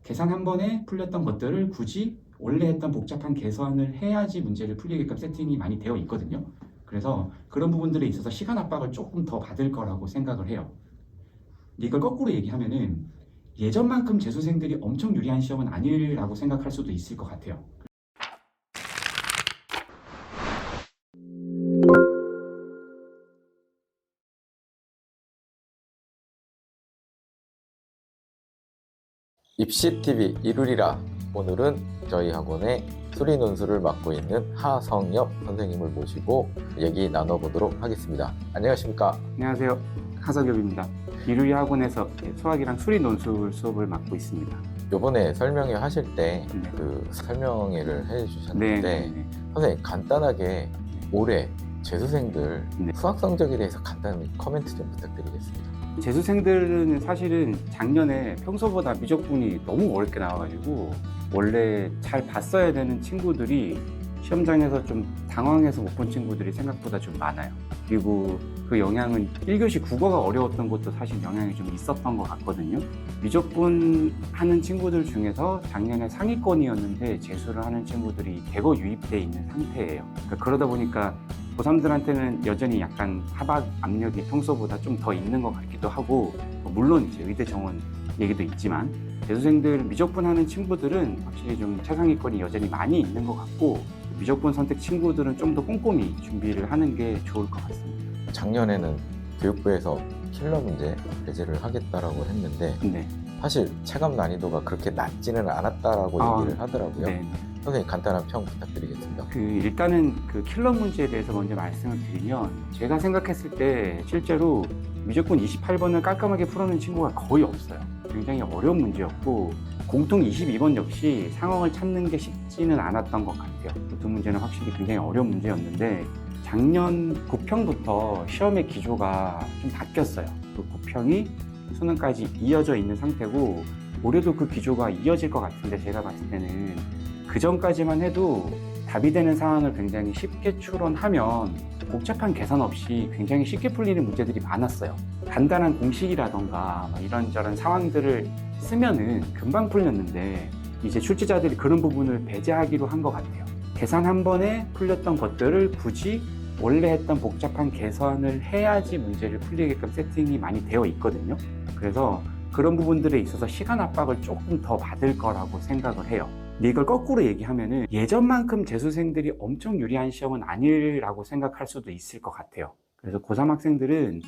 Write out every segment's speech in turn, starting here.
계산 한 번에 풀렸던 것들을 굳이 원래 했던 복잡한 계산을 해야지 문제를 풀리게끔 세팅이 많이 되어 있거든요. 그래서 그런 부분들에 있어서 시간 압박을 조금 더 받을 거라고 생각을 해요. 이걸 거꾸로 얘기하면은 예전만큼 재수생들이 엄청 유리한 시험은 아니라고 생각할 수도 있을 것 같아요. 입시TV 이루리라. 오늘은 저희 학원의 수리 논술을 맡고 있는 하성엽 선생님을 모시고 얘기 나눠보도록 하겠습니다. 안녕하십니까? 안녕하세요. 하석엽입니다. 이루리 학원에서 수학이랑 수리 논술 수업을 맡고 있습니다. 요번에 설명회 하실 때 네. 설명회를 해주셨는데 네. 선생님 간단하게 올해 재수생들 네. 수학 성적에 대해서 간단히 코멘트 좀 부탁드리겠습니다. 재수생들은 사실은 작년에 평소보다 미적분이 너무 어렵게 나와가지고 원래 잘 봤어야 되는 친구들이 시험장에서 좀 당황해서 못 본 친구들이 생각보다 좀 많아요. 그리고 그 영향은 1교시 국어가 어려웠던 것도 사실 영향이 좀 있었던 것 같거든요. 미적분 하는 친구들 중에서 작년에 상위권이었는데 재수를 하는 친구들이 대거 유입돼 있는 상태예요. 그러다 보니까 고3들한테는 여전히 약간 하박 압력이 평소보다 좀 더 있는 것 같기도 하고, 물론 이제 의대 정원 얘기도 있지만 재수생들 미적분 하는 친구들은 확실히 좀 최상위권이 여전히 많이 있는 것 같고, 미적분 선택 친구들은 좀 더 꼼꼼히 준비를 하는 게 좋을 것 같습니다. 작년에는 교육부에서 킬러 문제 배제를 하겠다라고 했는데 네. 사실 체감 난이도가 그렇게 낮지는 않았다라고 얘기를 하더라고요. 네. 선생님 간단한 평 부탁드리겠습니다. 일단은 그 킬러 문제에 대해서 먼저 말씀을 드리면, 제가 생각했을 때 실제로 미적분 28번을 깔끔하게 풀어낸 친구가 거의 없어요. 굉장히 어려운 문제였고, 공통 22번 역시 상황을 찾는 게 쉽지는 않았던 것 같아요. 그 두 문제는 확실히 굉장히 어려운 문제였는데, 작년 9평부터 시험의 기조가 좀 바뀌었어요. 그 9평이 수능까지 이어져 있는 상태고, 올해도 그 기조가 이어질 것 같은데, 제가 봤을 때는 그 전까지만 해도 답이 되는 상황을 굉장히 쉽게 추론하면 복잡한 계산 없이 굉장히 쉽게 풀리는 문제들이 많았어요. 간단한 공식이라던가 이런저런 상황들을 쓰면은 금방 풀렸는데, 이제 출제자들이 그런 부분을 배제하기로 한 것 같아요. 계산 한 번에 풀렸던 것들을 굳이 원래 했던 복잡한 계산을 해야지 문제를 풀리게끔 세팅이 많이 되어 있거든요. 그래서 그런 부분들에 있어서 시간 압박을 조금 더 받을 거라고 생각을 해요. 근데 이걸 거꾸로 얘기하면은 예전만큼 재수생들이 엄청 유리한 시험은 아니라고 생각할 수도 있을 것 같아요. 그래서 고3 학생들은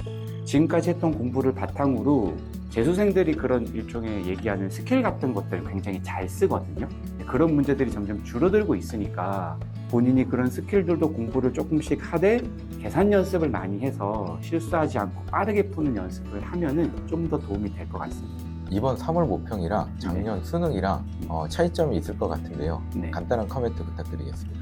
지금까지 했던 공부를 바탕으로 재수생들이 그런 일종의 얘기하는 스킬 같은 것들을 굉장히 잘 쓰거든요. 그런 문제들이 점점 줄어들고 있으니까 본인이 그런 스킬들도 공부를 조금씩 하되 계산 연습을 많이 해서 실수하지 않고 빠르게 푸는 연습을 하면은 좀 더 도움이 될 것 같습니다. 이번 3월 모평이랑 작년 수능이랑 차이점이 있을 것 같은데요. 네. 간단한 코멘트 부탁드리겠습니다.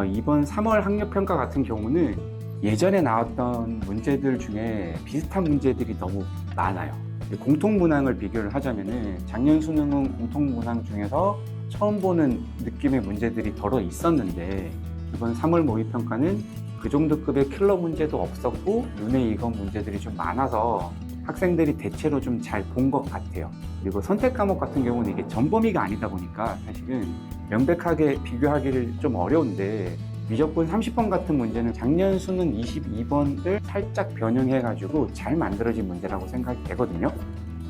이번 3월 학력평가 같은 경우는 예전에 나왔던 문제들 중에 비슷한 문제들이 너무 많아요. 공통문항을 비교를 하자면은 작년 수능은 공통문항 중에서 처음 보는 느낌의 문제들이 덜어 있었는데, 이번 3월 모의평가는 그 정도 급의 킬러 문제도 없었고 눈에 익은 문제들이 좀 많아서 학생들이 대체로 좀 잘 본 것 같아요. 그리고 선택 과목 같은 경우는 이게 전범위가 아니다 보니까 사실은 명백하게 비교하기를 좀 어려운데, 미적분 30번 같은 문제는 작년 수능 22번을 살짝 변형해가지고 잘 만들어진 문제라고 생각이 되거든요.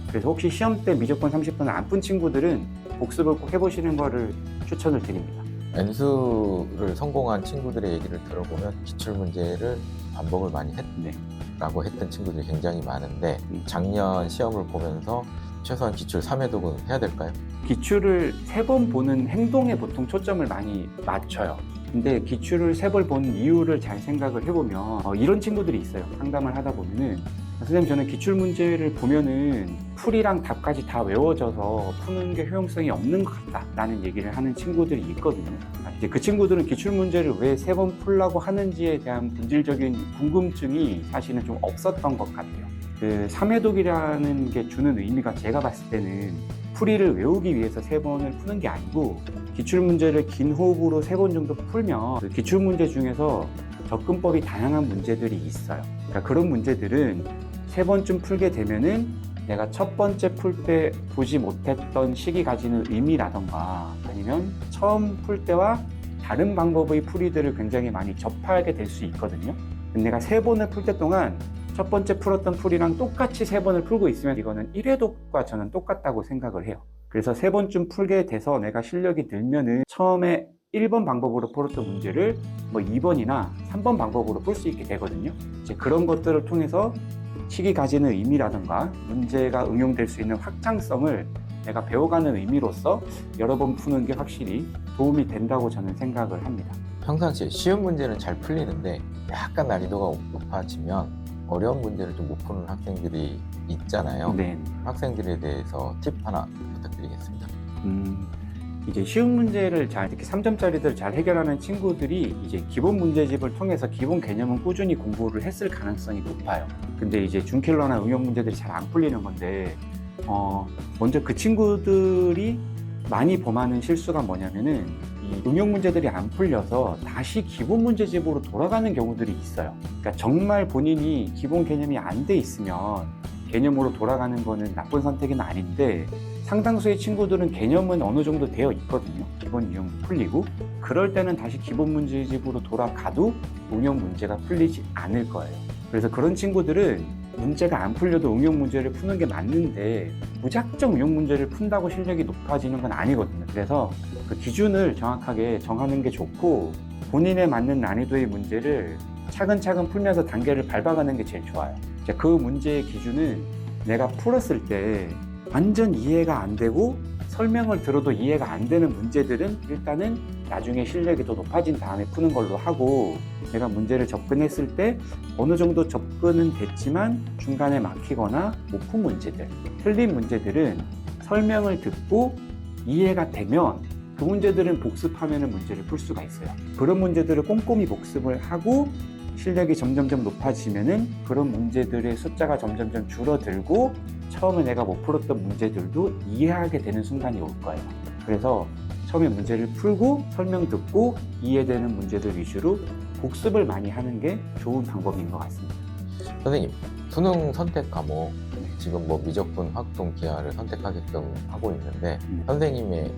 그래서 혹시 시험 때 미적분 30번을 안 푼 친구들은 복습을 꼭 해보시는 거를 추천을 드립니다. N수를 성공한 친구들의 얘기를 들어보면 기출문제를 반복을 많이 했다고 했던 친구들이 굉장히 많은데, 작년 시험을 보면서 최소한 기출 3회독은 해야 될까요? 기출을 3번 보는 행동에 보통 초점을 많이 맞춰요. 근데 기출을 3번 보는 이유를 잘 생각을 해보면 이런 친구들이 있어요. 상담을 하다 보면은, 선생님 저는 기출 문제를 보면은 풀이랑 답까지 다 외워져서 푸는 게 효용성이 없는 것 같다 라는 얘기를 하는 친구들이 있거든요. 이제 그 친구들은 기출 문제를 왜 3번 풀라고 하는지에 대한 본질적인 궁금증이 사실은 좀 없었던 것 같아요. 그 3회독이라는 게 주는 의미가 제가 봤을 때는 풀이를 외우기 위해서 3번을 푸는 게 아니고, 기출문제를 긴 호흡으로 3번 정도 풀면 그 기출문제 중에서 접근법이 다양한 문제들이 있어요. 그러니까 그런 문제들은 3번쯤 풀게 되면은 내가 첫 번째 풀 때 보지 못했던 식이 가지는 의미라던가 아니면 처음 풀 때와 다른 방법의 풀이들을 굉장히 많이 접하게 될 수 있거든요. 내가 3번을 풀 때 동안 첫 번째 풀었던 풀이랑 똑같이 3번을 풀고 있으면 이거는 1회독과 저는 똑같다고 생각을 해요. 그래서 3번쯤 풀게 돼서 내가 실력이 늘면은 처음에 1번 방법으로 풀었던 문제를 뭐 2번이나 3번 방법으로 풀 수 있게 되거든요. 이제 그런 것들을 통해서 식이 가지는 의미라든가 문제가 응용될 수 있는 확장성을 내가 배워가는 의미로서 여러 번 푸는 게 확실히 도움이 된다고 저는 생각을 합니다. 평상시에 쉬운 문제는 잘 풀리는데 약간 난이도가 높아지면 어려운 문제를 좀 못 푸는 학생들이 있잖아요. 네. 학생들에 대해서 팁 하나 부탁드리겠습니다. 이제 쉬운 문제를 특히 3점짜리들을 잘 해결하는 친구들이 이제 기본 문제집을 통해서 기본 개념은 꾸준히 공부를 했을 가능성이 높아요. 근데 이제 준킬러나 응용 문제들이 잘 안 풀리는 건데, 먼저 그 친구들이 많이 범하는 실수가 뭐냐면은 이 응용 문제들이 안 풀려서 다시 기본 문제집으로 돌아가는 경우들이 있어요. 그러니까 정말 본인이 기본 개념이 안 돼 있으면 개념으로 돌아가는 거는 나쁜 선택은 아닌데 상당수의 친구들은 개념은 어느 정도 되어 있거든요. 기본 유형도 풀리고 그럴 때는 다시 기본 문제집으로 돌아가도 응용 문제가 풀리지 않을 거예요. 그래서 그런 친구들은 문제가 안 풀려도 응용 문제를 푸는 게 맞는데 무작정 응용 문제를 푼다고 실력이 높아지는 건 아니거든요. 그래서 그 기준을 정확하게 정하는 게 좋고 본인에 맞는 난이도의 문제를 차근차근 풀면서 단계를 밟아가는 게 제일 좋아요. 그 문제의 기준은 내가 풀었을 때 완전 이해가 안 되고 설명을 들어도 이해가 안 되는 문제들은 일단은 나중에 실력이 더 높아진 다음에 푸는 걸로 하고 내가 문제를 접근했을 때 어느 정도 접근은 됐지만 중간에 막히거나 못 푼 문제들, 틀린 문제들은 설명을 듣고 이해가 되면 그 문제들은 복습하면 문제를 풀 수가 있어요. 그런 문제들을 꼼꼼히 복습을 하고 실력이 점점점 높아지면은 그런 문제들의 숫자가 점점점 줄어들고 처음에 내가 못 풀었던 문제들도 이해하게 되는 순간이 올 거예요. 그래서 처음에 문제를 풀고 설명 듣고 이해되는 문제들 위주로 복습을 많이 하는 게 좋은 방법인 것 같습니다. 선생님, 수능 선택 과목 지금 뭐 미적분, 확통, 기하를 선택하게끔 하고 있는데 선생님의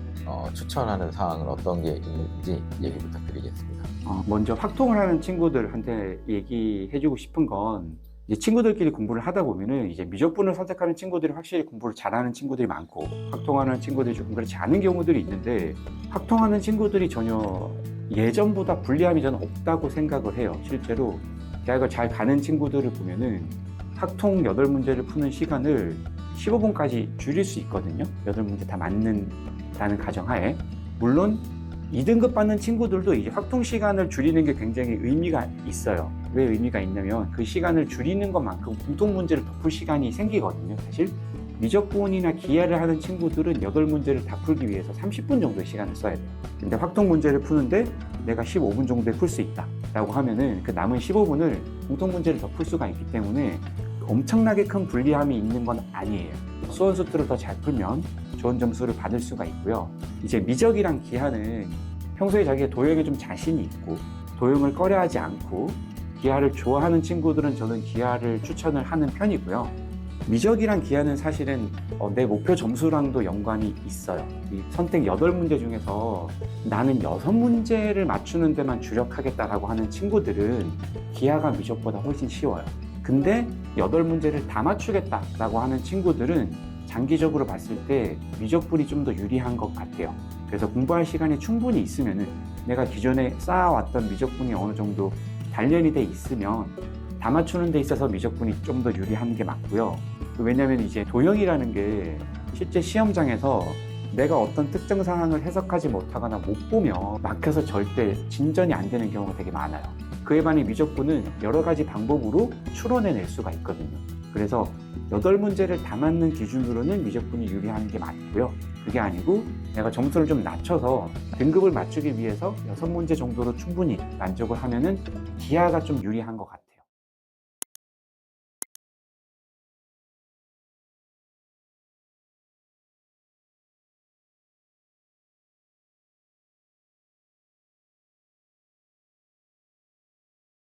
추천하는 사항은 어떤 게 있는지 얘기 부탁드리겠습니다. 먼저 확통을 하는 친구들한테 얘기해주고 싶은 건 이제 친구들끼리 공부를 하다 보면은 이제 미적분을 선택하는 친구들이 확실히 공부를 잘하는 친구들이 많고 확통하는 친구들이 조금 그렇지 않은 경우들이 있는데 확통하는 친구들이 전혀 예전보다 불리함이 저는 없다고 생각을 해요. 실제로 대학을 잘 가는 친구들을 보면은 확통 8문제를 푸는 시간을 15분까지 줄일 수 있거든요. 8문제 다 맞는다는 가정하에. 물론 2등급 받는 친구들도 이제 확통 시간을 줄이는 게 굉장히 의미가 있어요. 왜 의미가 있냐면 그 시간을 줄이는 것만큼 공통 문제를 더 풀 시간이 생기거든요. 사실 미적분이나 기하를 하는 친구들은 8문제를 다 풀기 위해서 30분 정도의 시간을 써야 돼요. 근데 확통 문제를 푸는데 내가 15분 정도에 풀 수 있다 라고 하면은 그 남은 15분을 공통 문제를 더 풀 수가 있기 때문에 엄청나게 큰 불리함이 있는 건 아니에요. 수원 수트를 더 잘 풀면 좋은 점수를 받을 수가 있고요. 이제 미적이랑 기하는 평소에 자기의 도형에 좀 자신이 있고 도형을 꺼려하지 않고 기하를 좋아하는 친구들은 저는 기하를 추천을 하는 편이고요. 미적이랑 기하는 사실은 내 목표 점수랑도 연관이 있어요. 이 선택 8문제 중에서 나는 6문제를 맞추는 데만 주력하겠다라고 하는 친구들은 기하가 미적보다 훨씬 쉬워요. 근데 8문제를 다 맞추겠다라고 하는 친구들은 장기적으로 봤을 때 미적분이 좀 더 유리한 것 같아요. 그래서 공부할 시간이 충분히 있으면은 내가 기존에 쌓아왔던 미적분이 어느 정도 단련이 돼 있으면 다 맞추는 데 있어서 미적분이 좀 더 유리한 게 맞고요. 왜냐면 이제 도형이라는 게 실제 시험장에서 내가 어떤 특정 상황을 해석하지 못하거나 못 보면 막혀서 절대 진전이 안 되는 경우가 되게 많아요. 그에 반해 미적분은 여러 가지 방법으로 추론해낼 수가 있거든요. 그래서 8문제를 다 맞는 기준으로는 미적분이 유리한 게 맞고요. 그게 아니고 내가 점수를 좀 낮춰서 등급을 맞추기 위해서 6문제 정도로 충분히 만족을 하면은 기하가 좀 유리한 것 같아요.